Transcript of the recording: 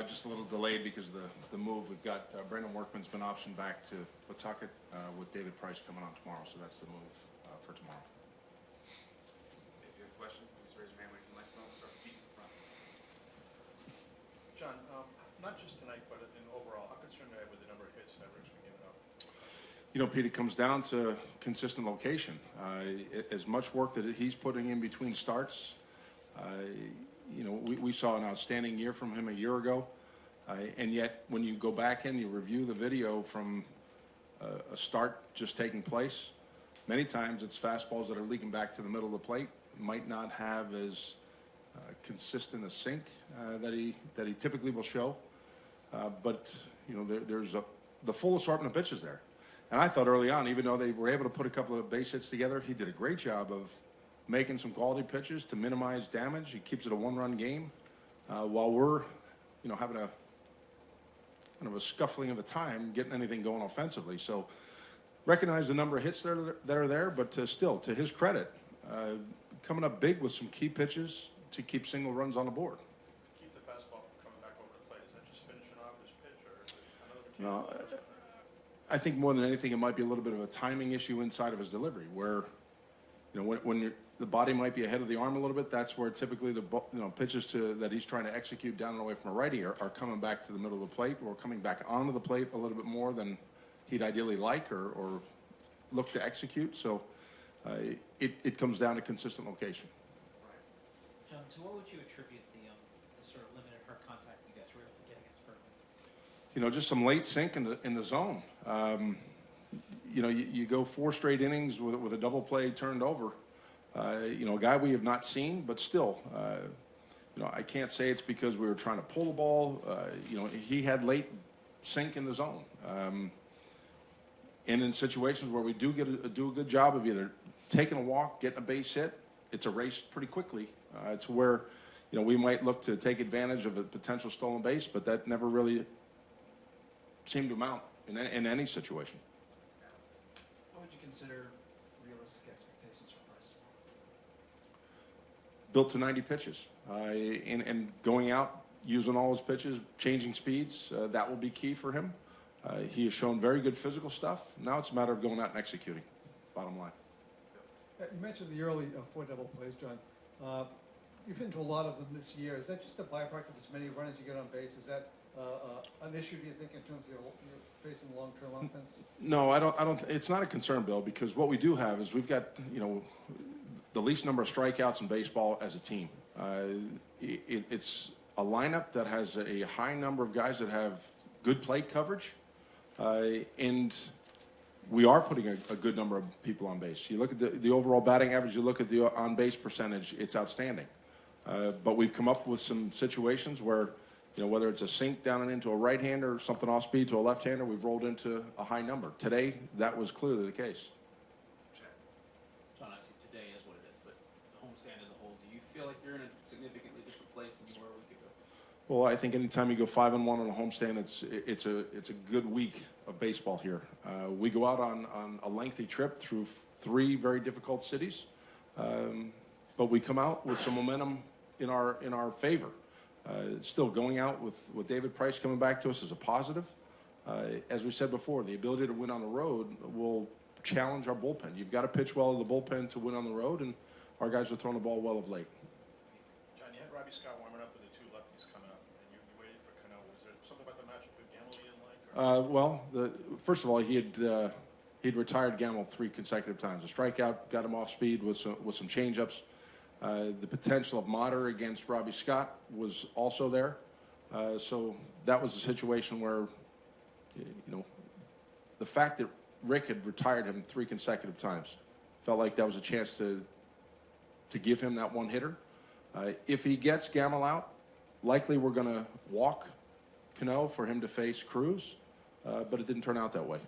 just a little delayed because of the move. We've got Brandon Workman's been optioned back to Pawtucket with David Price coming on tomorrow, so that's the move for tomorrow. If you have a question, please raise your hand when you can microphone. Start Pete in front. John, not just tonight, but in overall, how concerned are you with the number of hits that Rick's been giving up? You know, Pete, it comes down to consistent location. As much work that he's putting in between starts, you know, we saw an outstanding year from him a year ago, and yet when you go back and you review the video from a start just taking place, many times it's fastballs that are leaking back to the middle of the plate, might not have as consistent a sink that he typically will show, but you know, there's the full assortment of pitches there. And I thought early on, even though they were able to put a couple of base hits together, he did a great job of making some quality pitches to minimize damage. He keeps it a one-run game while we're, you know, having a kind of a scuffling of a time getting anything going offensively. So recognize the number of hits that are there, but still, to his credit, coming up big with some key pitches to keep single runs on the board. Keep the fastball from coming back over the plate. Is that just finishing off his pitch, or is it another routine? No, I think more than anything, it might be a little bit of a timing issue inside of his delivery, where, you know, when the body might be ahead of the arm a little bit, that's where typically the pitches that he's trying to execute down and away from a righty are coming back to the middle of the plate, or coming back onto the plate a little bit more than he'd ideally like or look to execute. So it comes down to consistent location. John, so what would you attribute the sort of limited hard contact you guys were able to get against Berkeley? You know, just some late sink in the zone. You know, you go 4 straight innings with a double play turned over. You know, a guy we have not seen, but still, you know, I can't say it's because we were trying to pull the ball. You know, he had late sink in the zone. And in situations where we do a good job of either taking a walk, getting a base hit, it's erased pretty quickly to where, you know, we might look to take advantage of a potential stolen base, but that never really seemed to amount in any situation. What would you consider realistic expectations for Price? Built to 90 pitches, and going out, using all his pitches, changing speeds, that will be key for him. He has shown very good physical stuff. Now it's a matter of going out and executing, bottom line. You mentioned the early 4 double plays, John. You've hit into a lot of them this year. Is that just a byproduct of as many runners you get on base? Is that an issue, do you think, in terms of you're facing long-term offense? No, I don't. It's not a concern, Bill, because what we do have is we've got, you know, the least number of strikeouts in baseball as a team. It's a lineup that has a high number of guys that have good plate coverage, and we are putting a good number of people on base. You look at the overall batting average, you look at the on-base percentage, it's outstanding. But we've come up with some situations where, you know, whether it's a sink down and into a right-hander or something off-speed to a left-hander, we've rolled into a high number. Today, that was clearly the case. John, obviously today is what it is, but the homestand as a whole, do you feel like you're in a significantly different place than you were a week ago? Well, I think anytime you go 5-1 on a homestand, it's a good week of baseball here. We go out on a lengthy trip through 3 very difficult cities, but we come out with some momentum in our favor. Still going out with David Price coming back to us is a positive. As we said before, the ability to win on the road will challenge our bullpen. You've got to pitch well in the bullpen to win on the road, and our guys are throwing the ball well of late. John, you had Robbie Scott warming up with the 2 lefties coming up, and you waited for Cano. Was there something about the matchup with Gamble you didn't like? Well, first of all, he'd retired Gamble 3 consecutive times. A strikeout got him off speed with some changeups. The potential of Motter against Robbie Scott was also there. So that was a situation where, you know, the fact that Rick had retired him 3 consecutive times felt like that was a chance to give him that one hitter. If he gets Gamble out, likely we're going to walk Cano for him to face Cruz, but it didn't turn out that way.